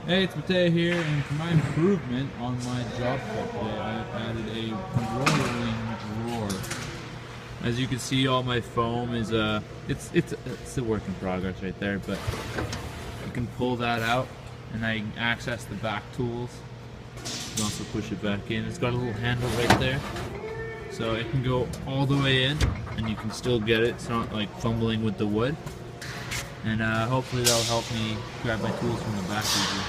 Hey, it's Mateo here, and for my improvement on my job site today, I added a rolling drawer. As you can see, all my foam is it's a work in progress right there, but you can pull that out, and I can access the back tools. You can also push it back in. It's got a little handle right there, so it can go all the way in, and you can still get it. It's not like fumbling with the wood. And hopefully that'll help me grab my tools from the back easier.